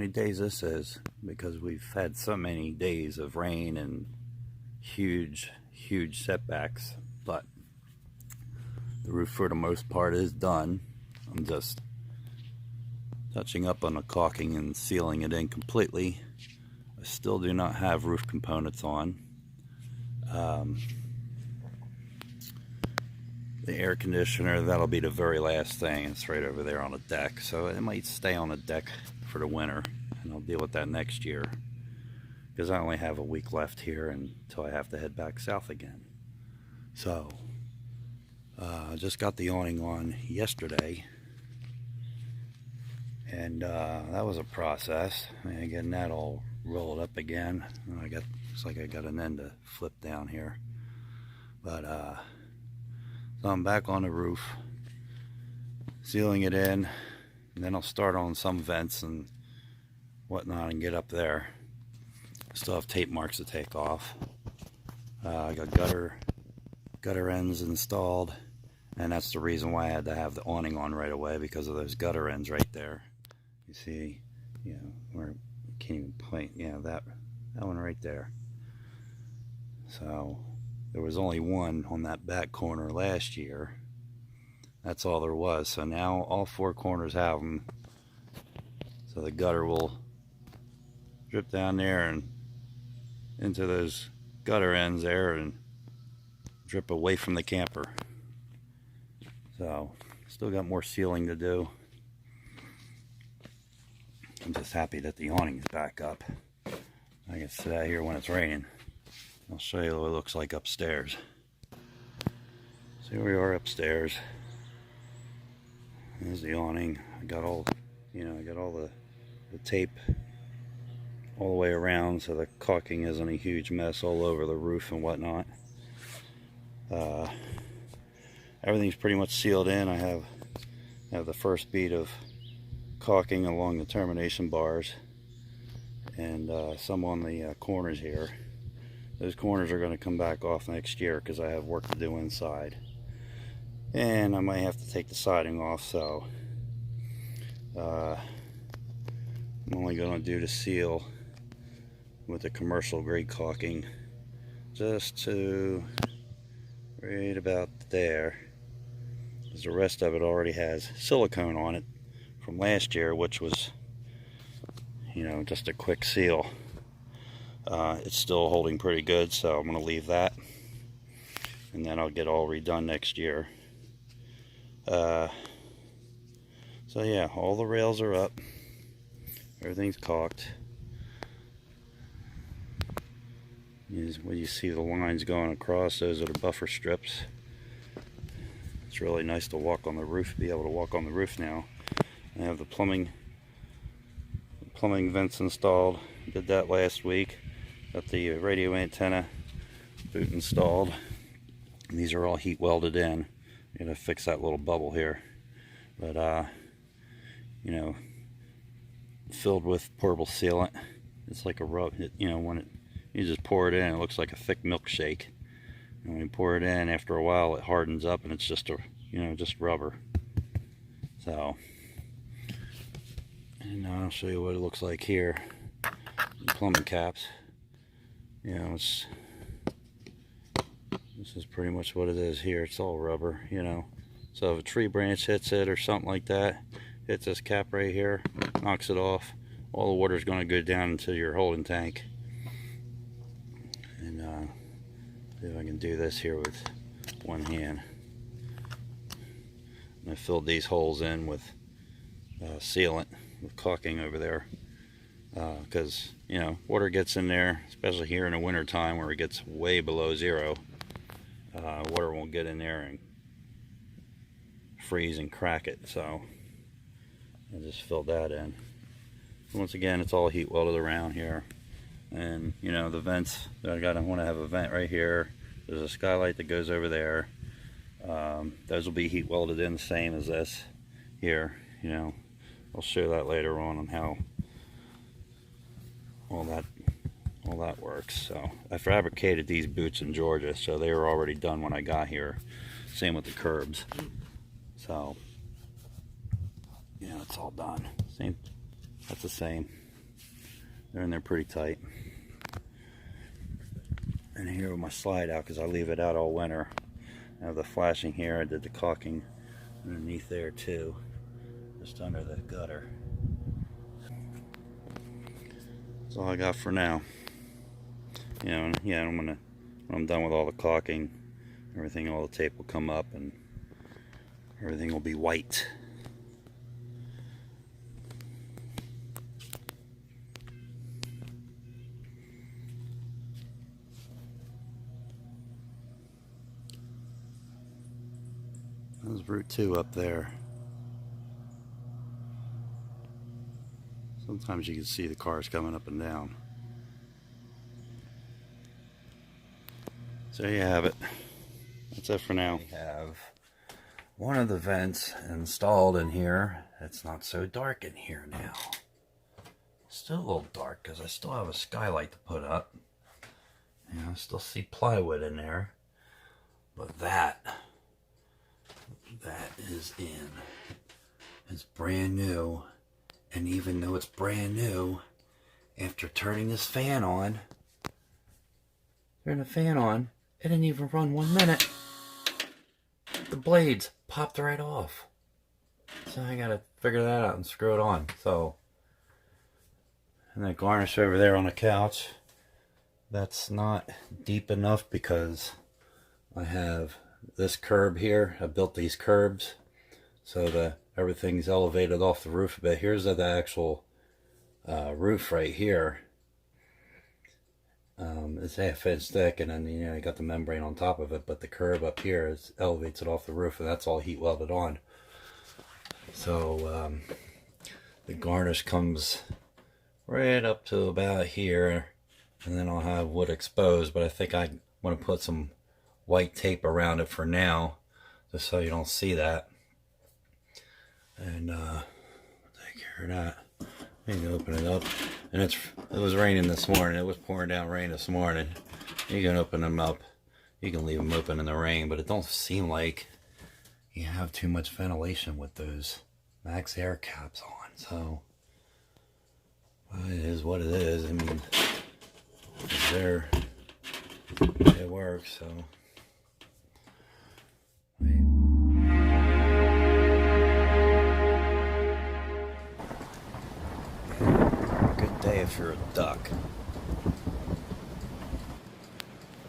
many days this is, because we've had so many days of rain and huge setbacks. But the roof for the most part is done. I'm just touching up on the caulking and sealing it in completely. I still do not have roof components on. The air conditioner, that'll be the very last thing. It's right over there on the deck, so it might stay on the deck for the winter, and I'll deal with that next year, because I only have a week left here until I have to head back south again. So I just got the awning on yesterday, and that was a process. Getting that all rolled up again. Looks like I got an end to flip down here, but so I'm back on the roof, sealing it in, and then I'll start on some vents and whatnot and get up there. Still have tape marks to take off. I got gutter ends installed, and that's the reason why I had to have the awning on right away, because of those gutter ends right there. You see, where you can't even point. That one right there. So there was only one on that back corner last year. That's all there was. So now all four corners have them. So the gutter will drip down there and into those gutter ends there and drip away from the camper. So still got more sealing to do. I'm just happy that the awning is back up. I can sit out here when it's raining. I'll show you what it looks like upstairs. So here we are upstairs. There's the awning. I got all the tape all the way around, so the caulking isn't a huge mess all over the roof and whatnot. Everything's pretty much sealed in. I have the first bead of caulking along the termination bars, and some on the corners here. Those corners are going to come back off next year because I have work to do inside, and I might have to take the siding off. So I'm only going to do the seal with the commercial grade caulking just to right about there, because the rest of it already has silicone on it from last year, which was just a quick seal. It's still holding pretty good, so I'm going to leave that, and then I'll get all redone next year. So yeah, all the rails are up, everything's caulked. When you see the lines going across, those are the buffer strips. It's really nice to walk on the roof, be able to walk on the roof now. I have the plumbing vents installed. Did that last week. Got the radio antenna boot installed. And these are all heat welded in. I'm gonna fix that little bubble here, but filled with portable sealant. It's like a rub. When you just pour it in, it looks like a thick milkshake. And when you pour it in, after a while, it hardens up, and it's just just rubber. So, and now I'll show you what it looks like here. The plumbing caps. This is pretty much what it is here. It's all rubber, So if a tree branch hits it or something like that, hits this cap right here, knocks it off, all the water is going to go down into your holding tank. And see if I can do this here with one hand. And I filled these holes in with sealant, with caulking over there, because water gets in there, especially here in the winter time where it gets way below zero. Water won't get in there and freeze and crack it, so I just filled that in. Once again, it's all heat welded around here, and the vents, I want to have a vent right here. There's a skylight that goes over there. Those will be heat welded in the same as this here. I'll show that later on how all that works. So I fabricated these boots in Georgia, so they were already done when I got here. Same with the curbs. So yeah, it's all done. Same. That's the same. They're in there pretty tight. And here with my slide out, because I leave it out all winter. I have the flashing here. I did the caulking underneath there too, just under the gutter. That's all I got for now. You know, yeah, when I'm done with all the caulking, everything, all the tape will come up and everything will be white. There's Route 2 up there. Sometimes you can see the cars coming up and down. So there you have it. That's it for now. We have one of the vents installed in here. It's not so dark in here now. Still a little dark because I still have a skylight to put up. You know, I still see plywood in there. But that is in. It's brand new. And even though it's brand new, after turning this fan on, it didn't even run 1 minute. The blades popped right off. So I gotta figure that out and screw it on. So, and that garnish over there on the couch, that's not deep enough because I have this curb here. I built these curbs so that everything's elevated off the roof a bit. Here's the actual roof right here. It's 1/2 inch thick, and then, you know, I got the membrane on top of it, but the curb up here elevates it off the roof, and that's all heat welded on. So the garnish comes right up to about here, and then I'll have wood exposed, but I think I want to put some white tape around it for now, just so you don't see that. And take care of that. You can open it up, and it was raining this morning. It was pouring down rain this morning. You can open them up. You can leave them open in the rain, but it don't seem like you have too much ventilation with those max air caps on. So it is what it is. I mean, it's there. It works. So. If you're a duck.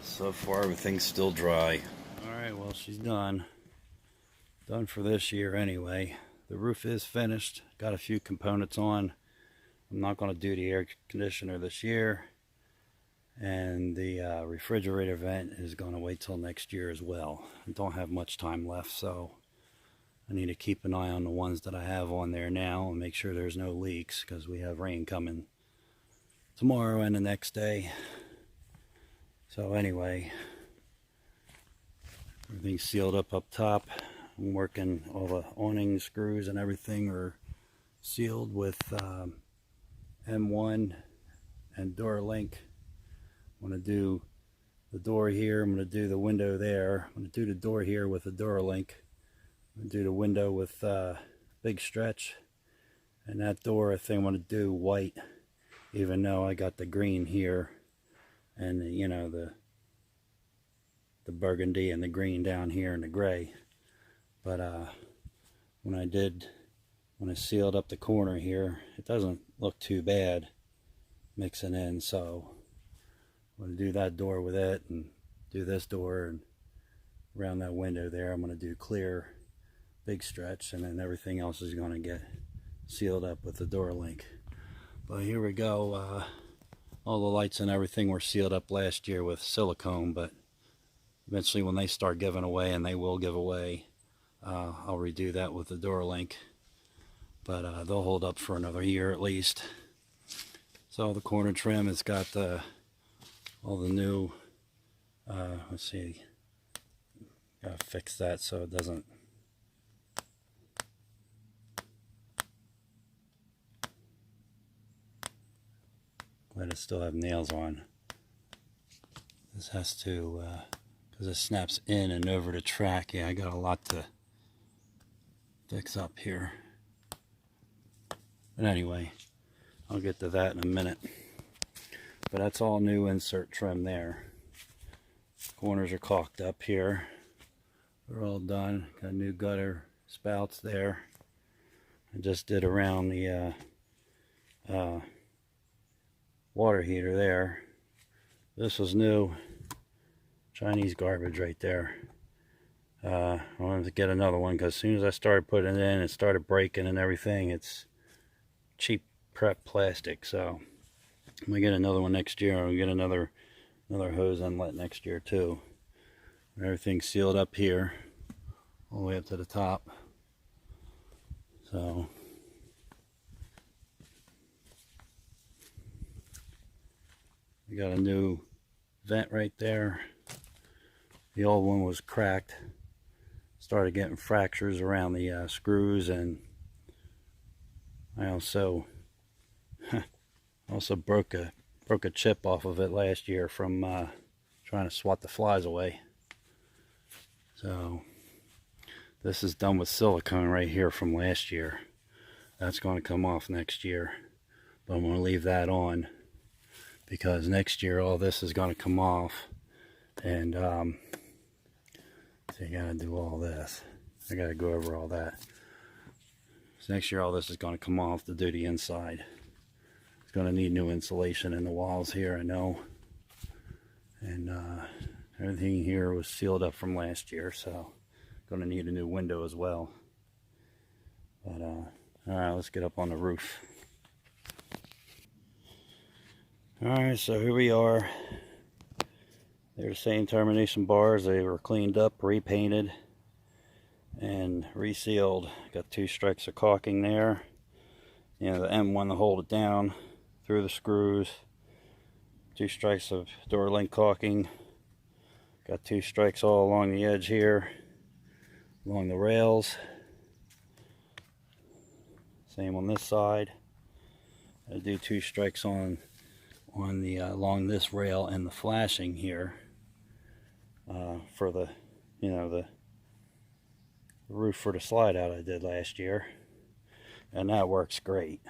So far everything's still dry. Alright, well, she's done for this year anyway. The roof is finished, got a few components on. I'm not going to do the air conditioner this year, and the refrigerator vent is going to wait till next year as well. I don't have much time left, so I need to keep an eye on the ones that I have on there now and make sure there's no leaks, because we have rain coming tomorrow and the next day. So anyway, everything's sealed up top. I'm working, all the awning screws and everything are sealed with M1 and door link. I'm going to do the door here. I'm going to do the window there. I'm going to do the door here with the door link. I'm going to do the window with big stretch. And that door, I think I'm going to do white, even though I got the green here and you know, the burgundy and the green down here and the gray. But when I sealed up the corner here, it doesn't look too bad mixing in. So I'm going to do that door with it, and do this door, and around that window there I'm going to do clear big stretch, and then everything else is going to get sealed up with the door link. But here we go. All the lights and everything were sealed up last year with silicone, but eventually when they start giving away, and they will give away, I'll redo that with the door link. But they'll hold up for another year at least. So the corner trim has got all the new, let's see, gotta fix that so it doesn't, let it still have nails on. This has to, because it snaps in and over the track. Yeah, I got a lot to fix up here. But anyway, I'll get to that in a minute. But that's all new insert trim there. Corners are caulked up here. They're all done. Got new gutter spouts there. I just did around the water heater there. This was new. Chinese garbage right there. I wanted to get another one because as soon as I started putting it in, it started breaking and everything. It's cheap prep plastic, so I'm gonna get another one next year. I'll get another hose inlet next year too. Everything's sealed up here, all the way up to the top. So we got a new vent right there. The old one was cracked. Started getting fractures around the screws, and I also broke a chip off of it last year from trying to swat the flies away. So this is done with silicone right here from last year. That's going to come off next year, but I'm going to leave that on because next year all this is going to come off, and so you got to do all this. I got to go over all that. So next year all this is going to come off to do the inside. It's going to need new insulation in the walls here, I know. And everything here was sealed up from last year, so going to need a new window as well. But alright, let's get up on the roof. Alright, so here we are. They're the same termination bars. They were cleaned up, repainted, and resealed. Got 2 strikes of caulking there. You know, the M1 to hold it down through the screws. 2 strikes of door link caulking. Got 2 strikes all along the edge here, along the rails. Same on this side. I do 2 strikes on the along this rail and the flashing here for the, you know, the roof for the slide out I did last year, and that works great.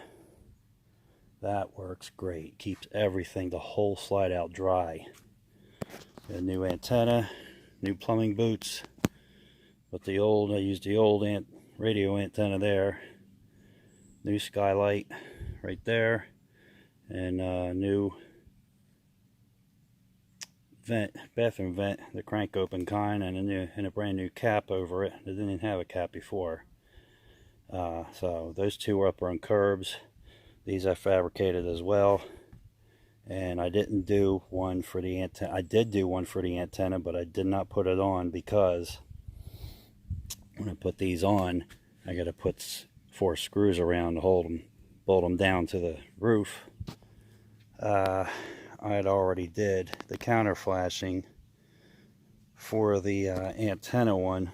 That works great. Keeps everything, the whole slide out, dry. A new antenna, new plumbing boots, but I used the old radio antenna there. New skylight right there, and new vent, bathroom vent, the crank open kind, and a brand new cap over it. It didn't even have a cap before. So those 2 were up on curbs. These I fabricated as well, and I didn't do one for the antenna. I did do one for the antenna, but I did not put it on because when I put these on, I got to put 4 screws around to hold them, bolt them down to the roof. I had already did the counter flashing for the antenna one,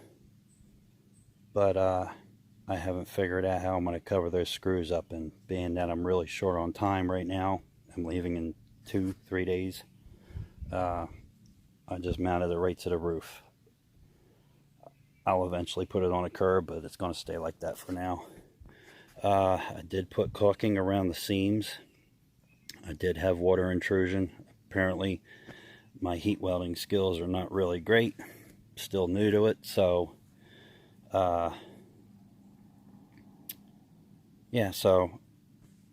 but I haven't figured out how I'm going to cover those screws up, and being that I'm really short on time right now, I'm leaving in 2-3 days, I just mounted it right to the roof. I'll eventually put it on a curb, but it's going to stay like that for now. I did put caulking around the seams. I did have water intrusion. Apparently my heat welding skills are not really great. Still new to it, so yeah, so,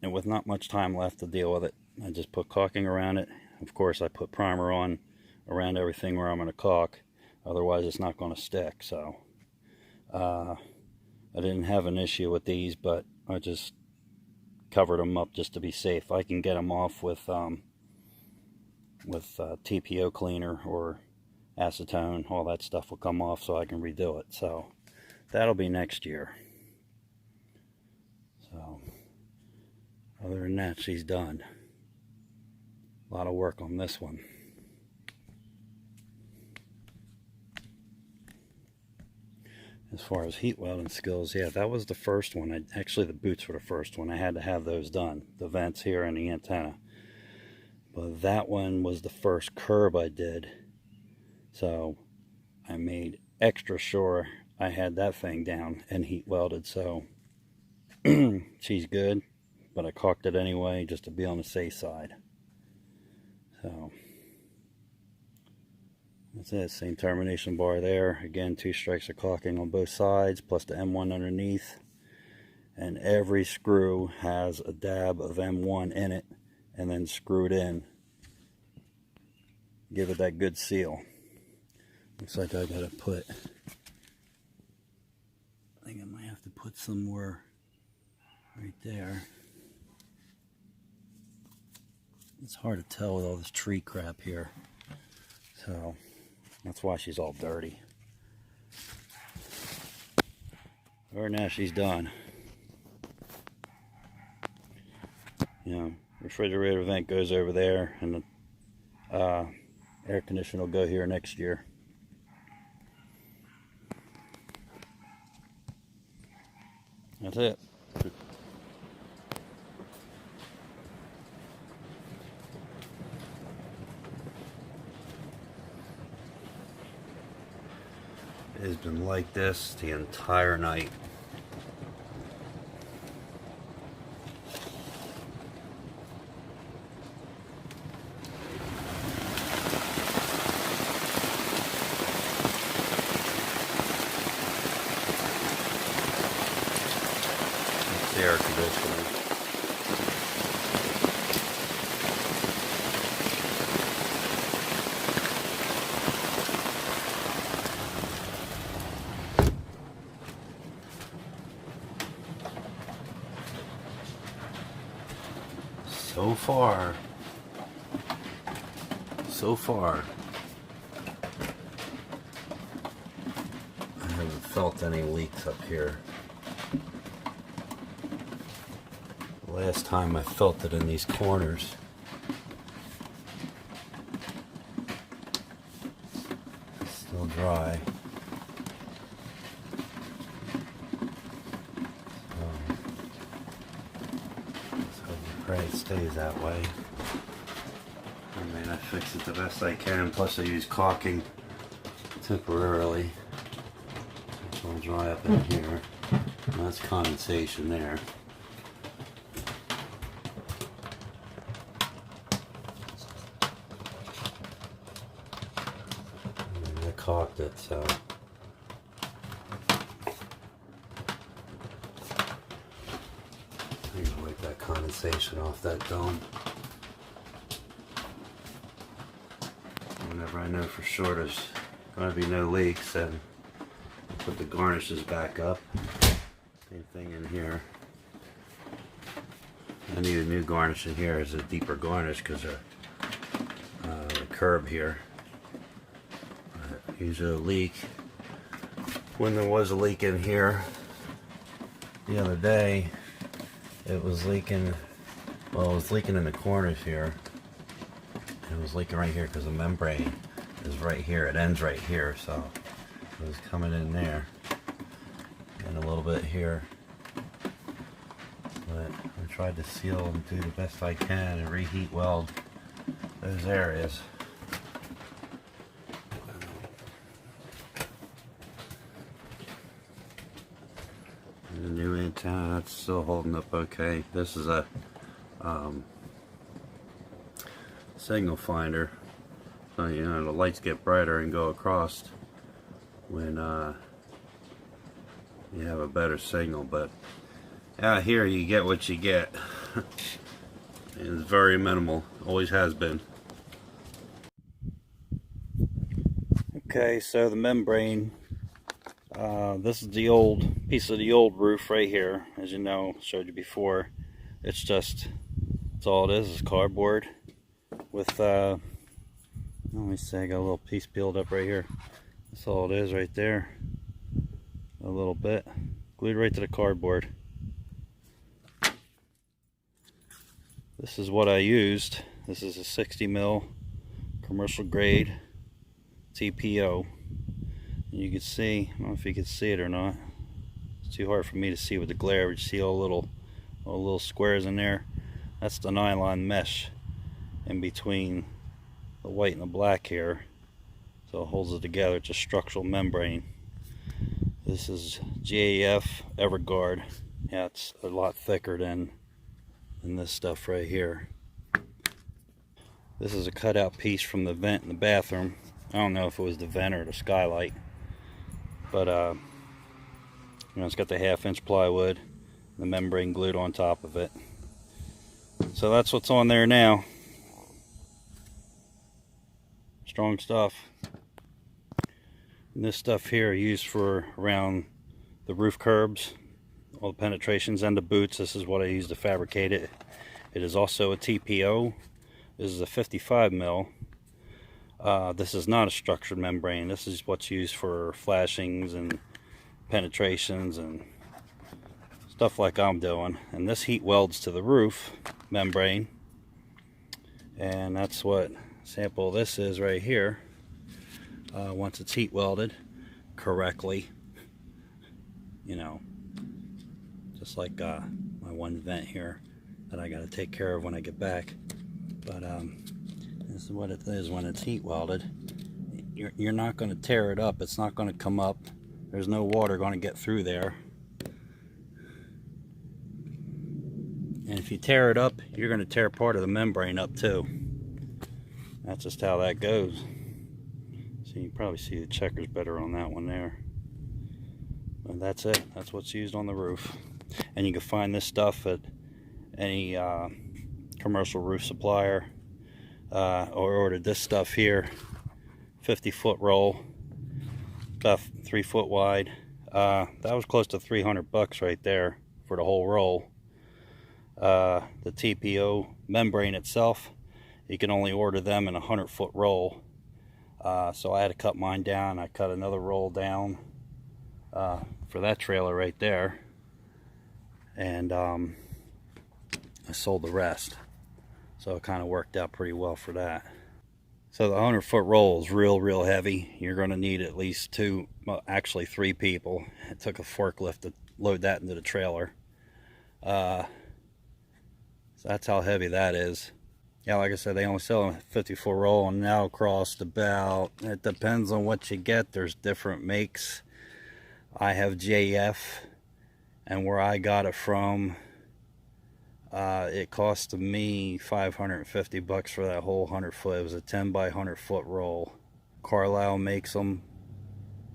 and with not much time left to deal with it, I just put caulking around it. Of course I put primer on around everything where I'm going to caulk, otherwise it's not going to stick. So I didn't have an issue with these, but I just covered them up just to be safe. I can get them off with TPO cleaner or acetone. All that stuff will come off, so I can redo it. So that'll be next year. So other than that, she's done. A lot of work on this one. As far as heat welding skills, yeah, that was the first one. Actually, the boots were the first one. I had to have those done, the vents here and the antenna. But that one was the first curb I did. So I made extra sure I had that thing down and heat welded. So she's good, but I caulked it anyway just to be on the safe side. So that's it. Same termination bar there. Again, 2 strikes of caulking on both sides, plus the M1 underneath. And every screw has a dab of M1 in it, and then screwed in. Give it that good seal. Looks like I gotta put, I think I might have to put some more right there. It's hard to tell with all this tree crap here. So that's why she's all dirty. Or now she's done. You know, refrigerator vent goes over there, and the air conditioner will go here next year. That's it. It has been like this the entire night. That's the air conditioner. So far, I haven't felt any leaks up here. Last time I felt it in these corners. It's still dry. So pray it stays that way. I mean, I fix it the best I can, plus I use caulking temporarily. It's all dry up in here. And that's condensation there. And I caulked it, so I need to wipe that condensation off that dome. Whenever I know for sure there's going to be no leaks, then I'll put the garnishes back up. Same thing in here. I need a new garnish in here. It's a deeper garnish because of the curb here. Usually a leak. When there was a leak in here the other day, it was leaking, well, it was leaking in the corners here. It was leaking right here because the membrane is right here. It ends right here, so it was coming in there and a little bit here. But I tried to seal and do the best I can and reheat weld those areas. And the new antenna, that's still holding up okay. This is a signal finder, so you know the lights get brighter and go across when you have a better signal. But out here you get what you get. It's very minimal, always has been. Okay, so the membrane, this is the old piece of the old roof right here. As you know, showed you before. It's just, that's all it is cardboard with let me see, I got a little piece peeled up right here. That's all it is right there. A little bit glued right to the cardboard. This is what I used. This is a 60 mil commercial grade TPO. And you can see, I don't know if you can see it or not. It's too hard for me to see with the glare. You see all little squares in there. That's the nylon mesh in between the white and the black here, so it holds it together. It's a structural membrane. This is GAF Everguard. Yeah, it's a lot thicker than this stuff right here. This is a cutout piece from the vent in the bathroom. I don't know if it was the vent or the skylight, but you know, it's got the 1/2-inch plywood, the membrane glued on top of it. So that's what's on there now. Strong stuff. And this stuff here I use for around the roof curbs, all the penetrations, and the boots. This is what I use to fabricate it. It is also a TPO. This is a 55 mil. This is not a structured membrane. This is what's used for flashings and penetrations and stuff like I'm doing. And this heat welds to the roof membrane, and that's what sample this is right here. Once it's heat welded correctly, you know, just like my one vent here that I got to take care of when I get back. But this is what it is when it's heat welded. You're not going to tear it up. It's not going to come up. There's no water going to get through there. And if you tear it up, you're going to tear part of the membrane up too. That's just how that goes. So you can probably see the checkers better on that one there. But that's it. That's what's used on the roof. And you can find this stuff at any commercial roof supplier, or ordered this stuff here, 50-foot roll, about 3 foot wide. That was close to $300 right there for the whole roll. The TPO membrane itself, you can only order them in a 100-foot roll. So I had to cut mine down. I cut another roll down for that trailer right there, and I sold the rest. So it kind of worked out pretty well for that. So the 100-foot roll is real heavy. You're going to need at least 2, well, actually 3 people. It took a forklift to load that into the trailer. So that's how heavy that is. Yeah, like I said, they only sell a 50-foot roll, and now cost about, it depends on what you get. There's different makes. I have JF, and where I got it from, it cost me $550 for that whole 100-foot. It was a 10 by 100-foot roll. Carlisle makes them.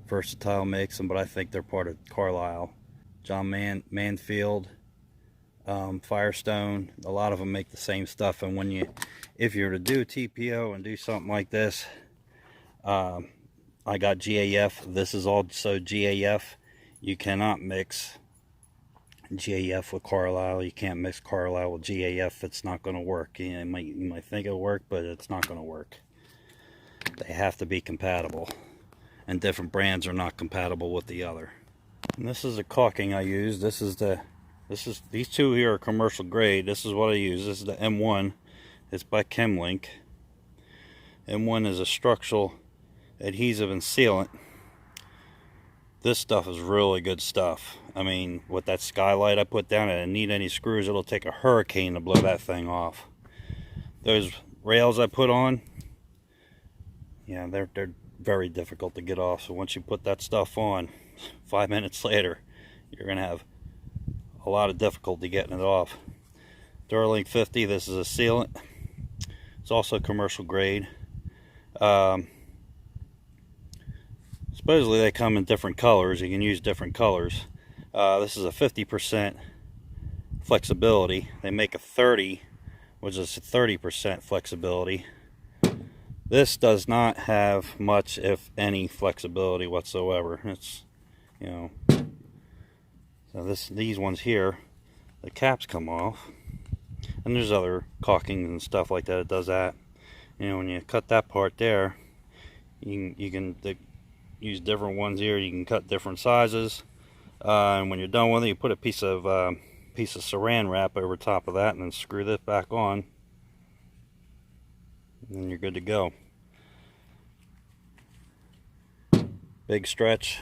Versatile makes them, but I think they're part of Carlisle. John Manfield, Firestone, a lot of them make the same stuff. And when if you're to do TPO and do something like this, I got GAF. This is also GAF. You cannot mix GAF with Carlisle. You can't mix Carlisle with GAF. It's not going to work. You might think it'll work, but it's not going to work. They have to be compatible, and different brands are not compatible with the other. And this is the caulking I use. These two here are commercial grade. This is what I use. This is the M1. It's by ChemLink. M1 is a structural adhesive and sealant. This stuff is really good stuff. I mean, with that skylight I put down, I didn't need any screws. It'll take a hurricane to blow that thing off. Those rails I put on, yeah, they're very difficult to get off. So once you put that stuff on, 5 minutes later, you're going to have a lot of difficulty getting it off. Duralink 50, this is a sealant. It's also commercial grade. Supposedly they come in different colors. You can use different colors. This is a 50% flexibility. They make a 30, which is a 30% flexibility. This does not have much, if any, flexibility whatsoever. It's, you know, so these ones here, the caps come off, and there's other caulking and stuff like that that does that. You know, when you cut that part there, you can use different ones here. You can cut different sizes, and when you're done with it, you put a piece of saran wrap over top of that, and then screw this back on, and then you're good to go. Big stretch.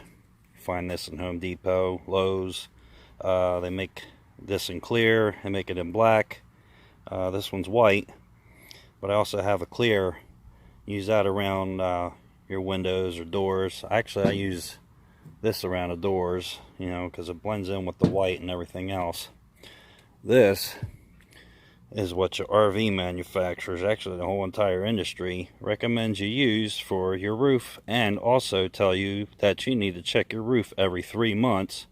Find this in Home Depot, Lowe's. They make this in clear. They make it in black. This one's white, but I also have a clear. Use that around your windows or doors. Actually, I use this around the doors, you know, because it blends in with the white and everything else. This is what your RV manufacturers, actually the whole entire industry, recommends you use for your roof, and also tell you that you need to check your roof every 3 months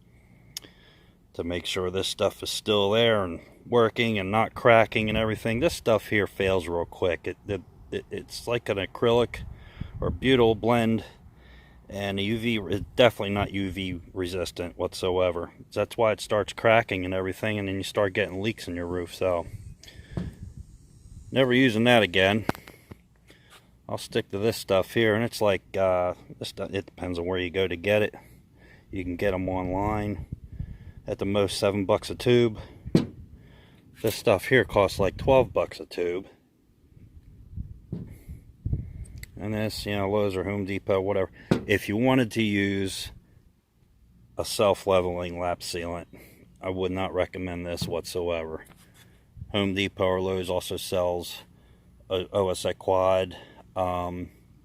to make sure this stuff is still there and working and not cracking and everything. This stuff here fails real quick. It's like an acrylic or butyl blend, and the UV is definitely not UV resistant whatsoever. That's why it starts cracking and everything, and then you start getting leaks in your roof. So never using that again. I'll stick to this stuff here, and it's like this stuff, it depends on where you go to get it. You can get them online at the most $7 a tube. This stuff here costs like $12 a tube. And this, you know, Lowe's or Home Depot, whatever. If you wanted to use a self-leveling lap sealant, I would not recommend this whatsoever. Home Depot or Lowe's also sells a OSI Quad,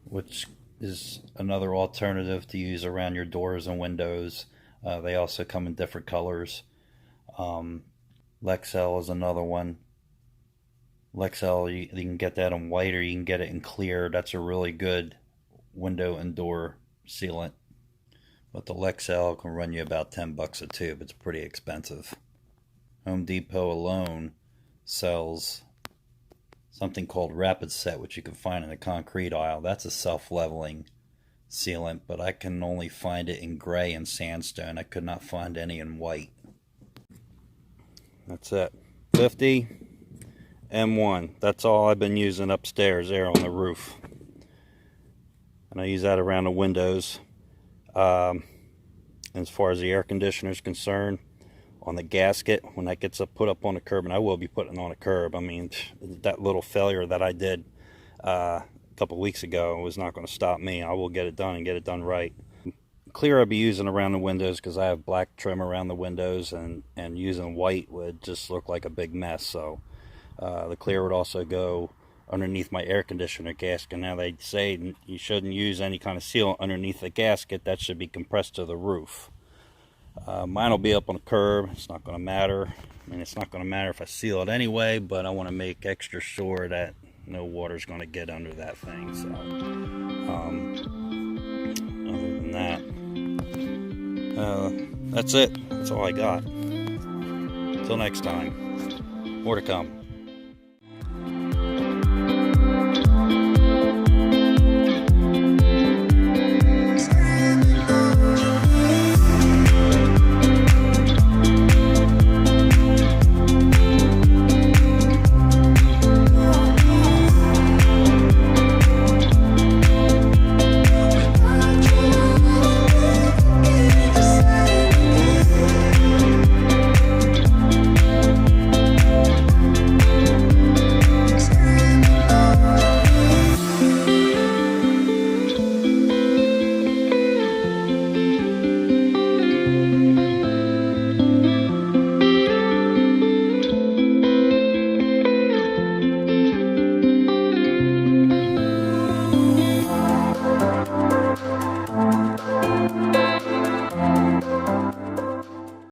which is another alternative to use around your doors and windows. They also come in different colors. Lexel is another one. Lexel, you can get that in white or you can get it in clear. That's a really good window and door sealant. But the Lexel can run you about $10 a tube. It's pretty expensive. Home Depot alone sells something called Rapid Set, which you can find in the concrete aisle. That's a self-leveling sealant, but I can only find it in gray and sandstone. I could not find any in white. That's it. 50 M1. That's all I've been using upstairs there on the roof. And I use that around the windows. As far as the air conditioner is concerned, on the gasket, when that gets put up on the curb, and I will be putting it on a curb. I mean, that little failure that I did a couple weeks ago was not going to stop me. I will get it done and get it done right. Clear I'll be using around the windows because I have black trim around the windows, and using white would just look like a big mess. So the clear would also go underneath my air conditioner gasket. Now they say you shouldn't use any kind of seal underneath the gasket. That should be compressed to the roof. Mine will be up on the curb. It's not going to matter. I mean, it's not going to matter if I seal it anyway, but I want to make extra sure that no water's going to get under that thing. So other than that, that's it. That's all I got. Until next time, more to come.